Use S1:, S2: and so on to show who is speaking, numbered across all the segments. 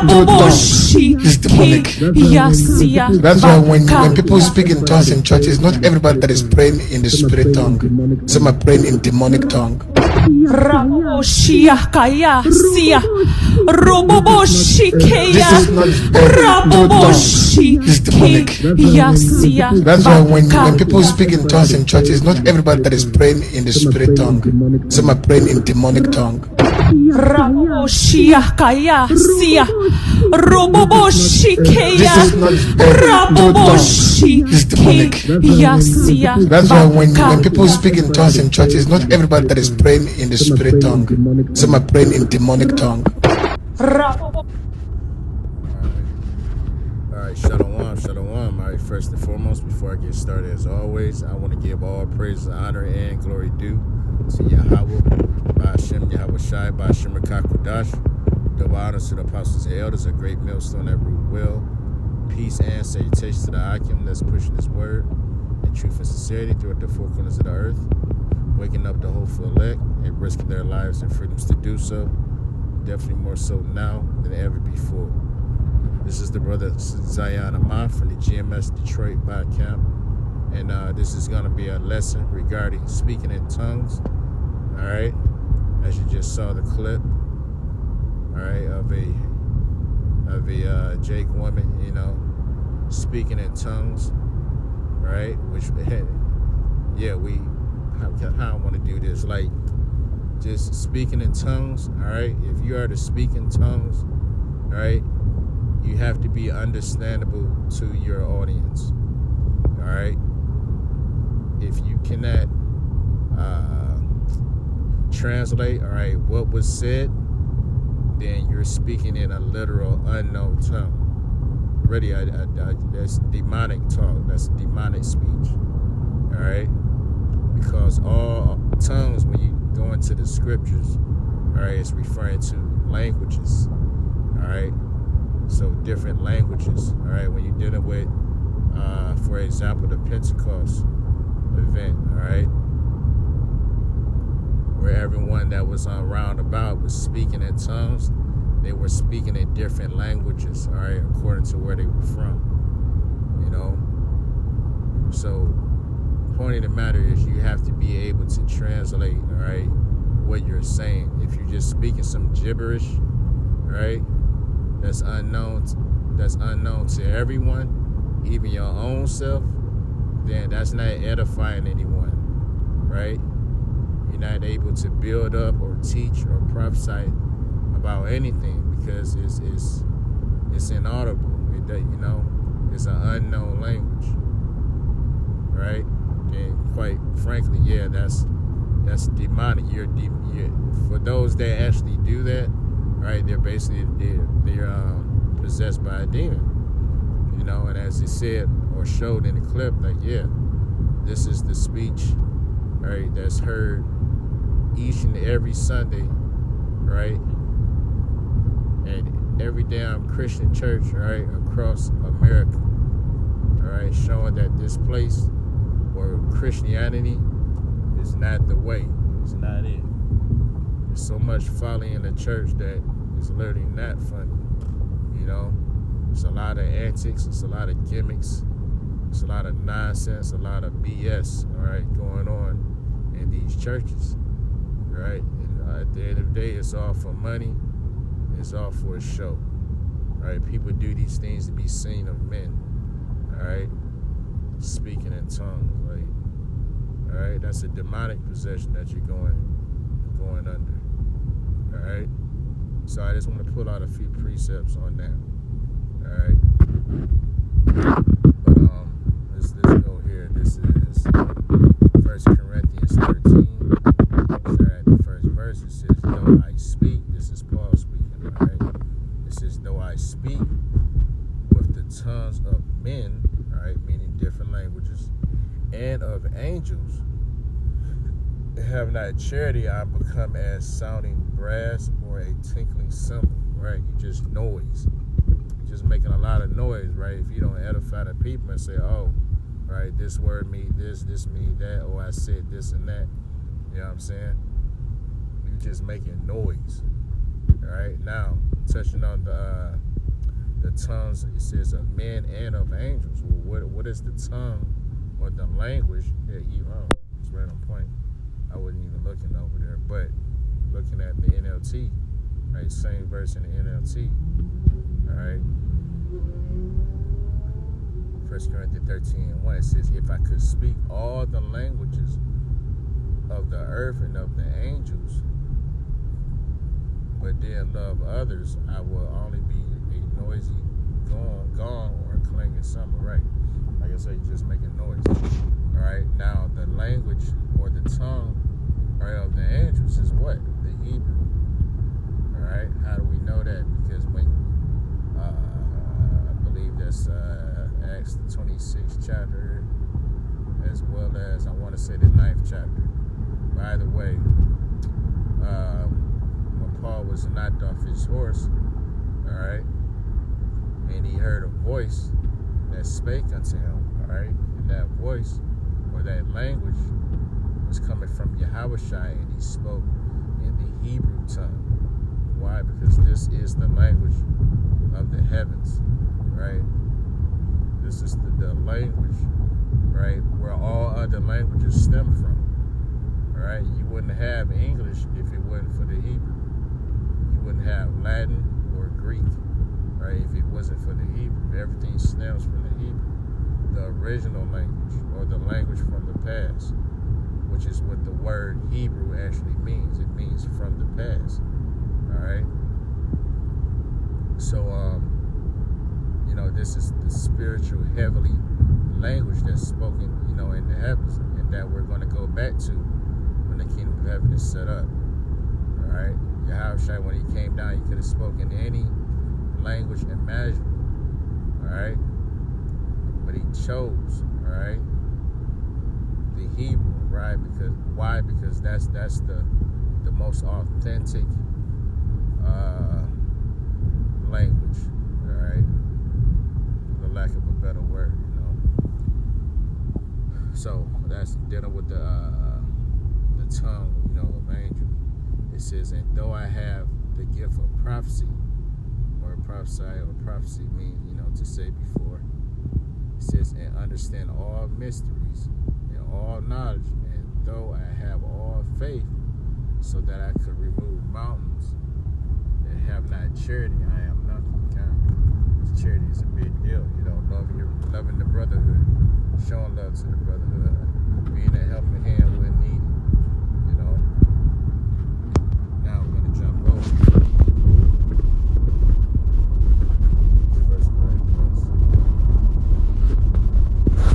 S1: Raboboshi.
S2: It's demonic.
S1: Yasia.
S2: That's why when people speak in tongues in churches, not everybody that is praying in the spirit tongue. Some are praying in demonic tongue.
S1: Raboboshia kaya sia. Roboboshi
S2: This
S1: kaya.
S2: is not
S1: Raboboshi.
S2: It's demonic.
S1: Yasia.
S2: That's why when people speak in tongues in churches, not everybody that is praying in the spirit tongue. Some are praying in demonic tongue.
S1: Raboboshia kaya sia. Roboboshi kaya.
S2: This is not
S1: Raboboshi.
S2: It's demonic.
S1: Yasia.
S2: That's why when people speak in tongues in churches, not everybody that is praying in the spirit tongue. Some are praying in demonic tongue.
S3: Alright, shalom, shalom. Alright, first and foremost, before I get started, as always, I want to give all praise, honor, and glory due to Yahweh, Ba'ashem, Yahweh Shai, Ba'ashem Rakakudash. Double honors to the apostles and elders, a great millstone that root well. Peace and salutations to the Hakim that's pushing his word in truth and sincerity throughout the four corners of the earth, waking up the hopeful elect and risking their lives and freedoms to do so. Definitely more so now than ever before. This is the brother Zion Amon from the GMS Detroit Bible Camp, and this is going to be a lesson regarding speaking in tongues. All right, as you just saw the clip, all right, of a Jake woman, you know, speaking in tongues, right? Which, yeah, how I want to do this, like just speaking in tongues. All right, if you are to speak in tongues, all right, you have to be understandable to your audience. All right, if you cannot translate, all right, what was said, then you're speaking in a literal unknown tongue. Really, that's demonic talk. That's demonic speech. All right, because all tongues, when you go into the scriptures, all right, it's referring to languages. All right, so different languages. All right, when you're dealing with, for example, the Pentecost event. All right, where everyone that was round about was speaking in tongues. They were speaking in different languages, all right, according to where they were from, you know. So, the point of the matter is you have to be able to translate, all right, what you're saying. If you're just speaking some gibberish, all right, that's unknown to everyone, even your own self, then that's not edifying anyone, right? You're not able to build up or teach or prophesy about anything because it's inaudible. You know, it's an unknown language, right? And quite frankly, yeah, that's demonic. You're for those that actually do that, right? They're basically they're possessed by a demon, you know. And as it said or showed in the clip, like, yeah, this is the speech, right, that's heard each and every Sunday, right? And every damn Christian church, right, across America, all right, showing that this place or Christianity is not the way. It's not it. There's so much folly in the church that is literally not funny, you know. It's a lot of antics, it's a lot of gimmicks, it's a lot of nonsense, a lot of BS, all right, going on in these churches, right? And at the end of the day, it's all for money. It's all for a show. All right, people do these things to be seen of men. All right, speaking in tongues, like, all right, that's a demonic possession that you're going under. All right, so I just want to pull out a few precepts on that. All right, but let's go here. This is 1 Corinthians 13. The first verse, it says, "Though I speak," this is Paul speaking. All right, it says, "Though I speak with the tongues of men," all right, meaning different languages, "and of angels, have not charity, I become as sounding brass or a tinkling cymbal." Right, you just noise. You're just making a lot of noise, right? If you don't edify the people and say, "Oh, right, this word means this means that," or "I said this and that," you know what I'm saying? You're just making noise. All right, now touching on the tongues, it says of men and of angels. Well, what is the tongue or the language that you it's right on point. I wasn't even looking over there, but looking at the NLT, right? Same verse in the NLT. All right. 1 Corinthians 13:1, it says, if I could speak all the languages of the earth and of the angels, but then love others, I will only be a noisy gong or a clanging cymbal, right? Like I said, you're just making noise. All right. Now, the language or the tongue, right, of the angels is what? The Hebrew. All right. How do we know that? Because when I believe that's Acts the 26th chapter, as well as I want to say the 9th chapter. By the way, when Paul was knocked off his horse, all right, and he heard a voice that spake unto him, all right, and that voice or that language was coming from Yahushua, and he spoke in the Hebrew tongue. Why? Because this is the language of the heavens, right? This is the language, right, where all other languages stem from. All right, you wouldn't have English if it wasn't for the Hebrew. You wouldn't have Latin or Greek, right, if it wasn't for the Hebrew. Everything stems from the Hebrew, the original language, or the language from the past, which is what the word Hebrew actually means. It means from the past. All right. So, this is the spiritual heavenly language that's spoken, in the heavens, and that we're going to go back to when the kingdom of heaven is set up. All right. Yahushua, when he came down, he could have spoken any language imaginable. All right. But he chose, all right, the Hebrew, right? Why? Because that's the most authentic language, all right, for lack of a better word, So that's dealing with the tongue, of angels. It says, and though I have the gift of prophecy, or prophecy means, to say before. It says, and understand all mysteries and all knowledge, and though I have all faith, so that I could remove mountains, and have not charity, I am nothing. God, charity is a big deal. Loving the brotherhood, showing love to the brotherhood, being a helping hand when needed. Now we're gonna jump over. First Corinthians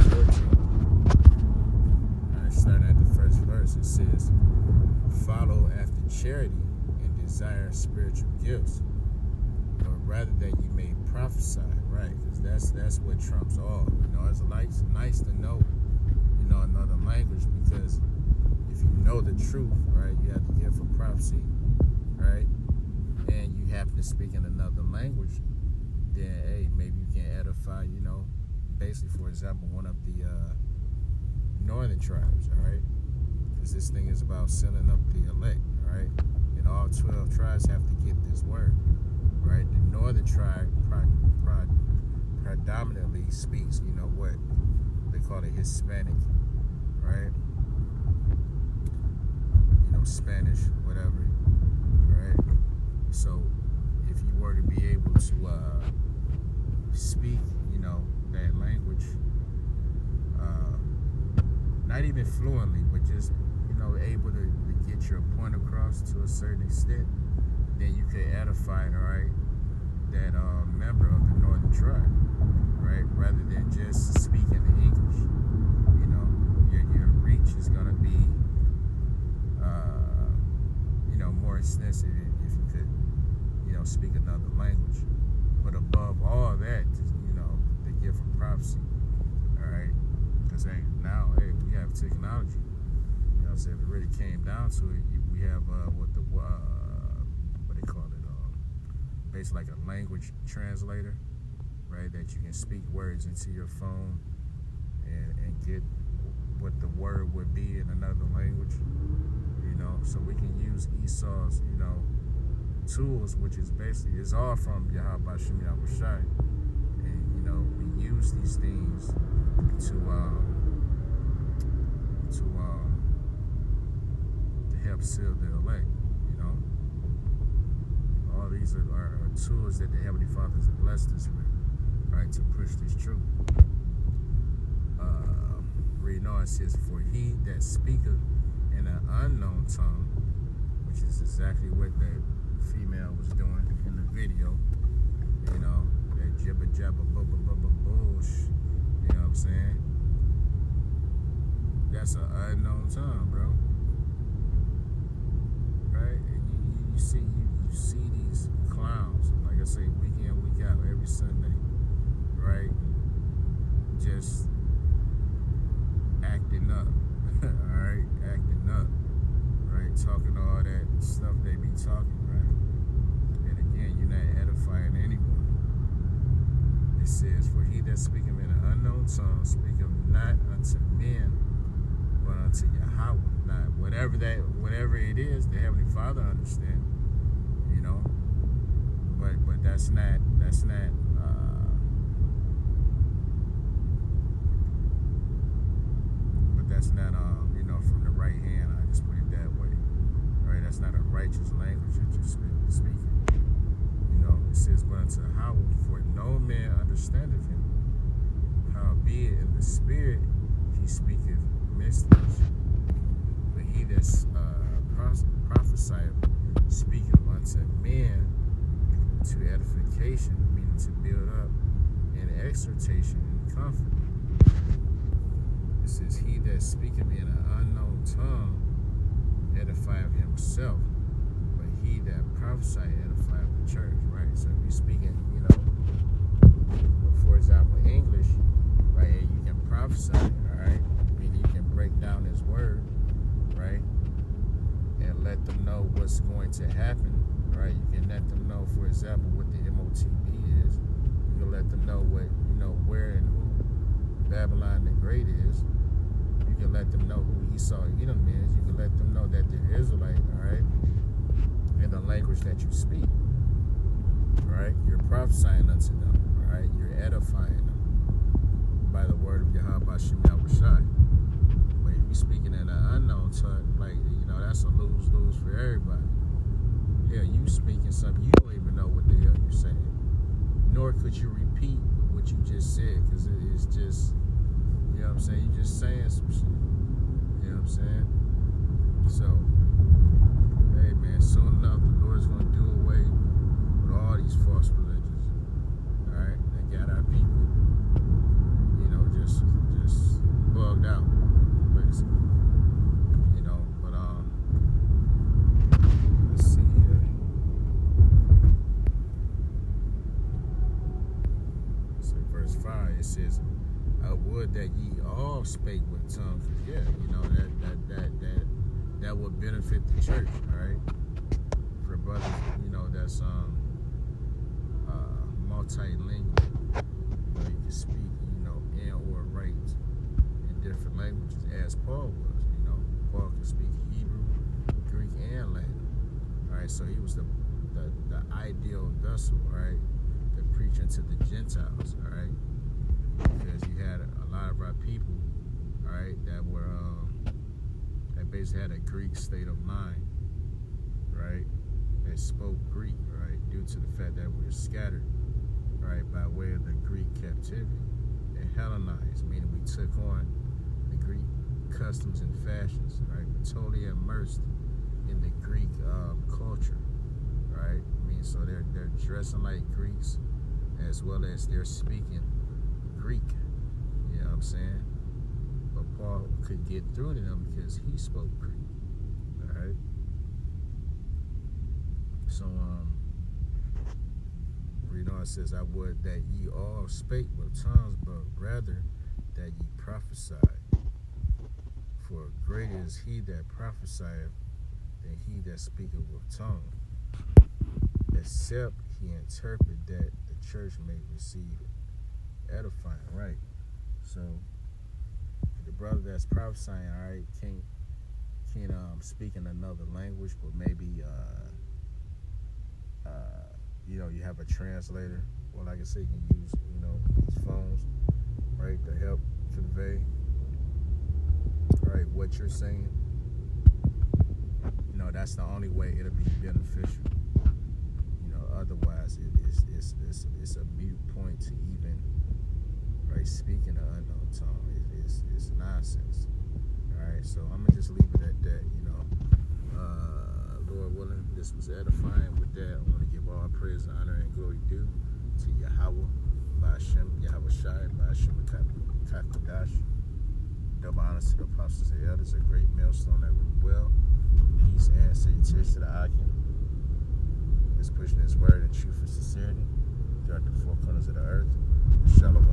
S3: 14. Starting at the first verse, it says, "Follow after charity and desire spiritual gifts, but rather that you may prophesy." Right, because that's what trumps all. It's nice to know, another language, because if you know the truth, right, you have the gift of prophecy, right, and you happen to speak in another language, then hey, maybe you can edify, basically, for example, one of the northern tribes, all right, because this thing is about sending up the elect, right, and all 12 tribes have to get this word, right. The northern tribe predominantly speaks, what they call it, Hispanic, right? Spanish, whatever, right? So if you were to be able to speak, that language, not even fluently, but just, able to get your point across to a certain extent, then you could edify, all right, that member of the northern tribe, right? Rather than just speaking the English, your reach is gonna be, more extensive if you could, speak another language. But above all that, the gift of prophecy, all right? Because now we have technology. So if it really came down to it, we have what they call it, basically like a language translator, right? That you can speak words into your phone and get what the word would be in another language, So we can use Esau's, tools, which is basically, it's all from Yahweh Shem Yahushai. And, you know, we use these things to help seal the elect, you know. All these are tools that the Heavenly Father has blessed us with, right, to push this truth. Reading on, it says, for he that speaketh in an unknown tongue, which is exactly what that female was doing in the video, you know, that jibber jabber bubba bubba bullshit, you know what I'm saying? That's an unknown tongue, bro. Right? And you see these clowns, like I say, week in, week out, every Sunday, right? Just acting up, all right? Acting up, right? Talking all that stuff they be talking, right? And again, you're not edifying anyone. It says, for he that speaketh in an unknown tongue speaketh not unto men, but unto Yahweh. Not whatever it is, the Heavenly Father understand, you know. But that's not you know, from the right hand. I just put it that way. Right? That's not a righteous language that you're speaking. You know, it says, but unto Yahweh, for no man understandeth him. Howbeit in the spirit he speaketh mysteries. But he that's prophesieth speaketh unto men to edification, meaning to build up, and exhortation and comfort. It says, he that speaketh in an unknown tongue edifieth himself, but he that prophesieth edifieth the church, right? So if you're speaking, you know, for example, English, right, you can prophesy, all right? Meaning you can break down his word, right? And let them know what's going to happen, right? You can let them know, for example, what the MOTB is. You can let them know what, you know, where and who Babylon the Great is. You can let them know who Esau Edom is. You can let them know that they're Israelite, all right? In the language that you speak, right? You're prophesying unto them, all right? You're edifying them by the word of Yahweh Shem Yahushai. But if you're speaking in an unknown tongue, like, you know, that's a lose-lose for everybody. Yeah, you speaking something, you don't even know what the hell you're saying. Nor could you repeat what you just said, because it's just, you know what I'm saying? You're just saying some shit. You know what I'm saying? So, hey man, soon enough the Lord's going to do away with all these false religions. Alright? They got our people, you know, just bugged out, basically. You know, but let's see here. So verse 5, it says, I would that ye all spake with tongues. Yeah, you know, that would benefit the church, all right? For brothers, you know, that's multilingual. You know, you can speak, you know, and or write in different languages, as Paul was, you know. Paul could speak Hebrew, Greek, and Latin. All right, so he was the ideal vessel, right, to preach unto the Gentiles, all right? Because you had a lot of our people, all right, that were that basically had a Greek state of mind, right? That spoke Greek, right? Due to the fact that we were scattered, right, by way of the Greek captivity and Hellenized, meaning we took on the Greek customs and fashions, right? We're totally immersed in the Greek culture, right? I mean, so they're dressing like Greeks as well as they're speaking Greek, you know what I'm saying? But Paul could get through to them because he spoke Greek, all right? So, read on, it says, I would that ye all spake with tongues, but rather that ye prophesy. For greater is he that prophesieth than he that speaketh with tongues, except he interpret, that the church may receive edifying, right? So the brother that's prophesying, all right, can't speak in another language, but maybe you have a translator. Well, like I said, you can use, these phones, right, to help convey, right, what you're saying. That's the only way it'll be beneficial. Otherwise, it's a mute point to even, right, speak in an unknown tongue. It's nonsense. All right, so I'm gonna just leave it at that. Lord willing, this was edifying. With that, I want to give all praise, honor, and glory due to Yahweh, Ba'ashem, Yahweh Shai, Ba'ashem Kakadash. Double honors to the apostles and elders, a great millstone that rule well. Peace and salutations to the Akim. Is pushing his word in truth and sincerity throughout the four corners of the earth. Shalom.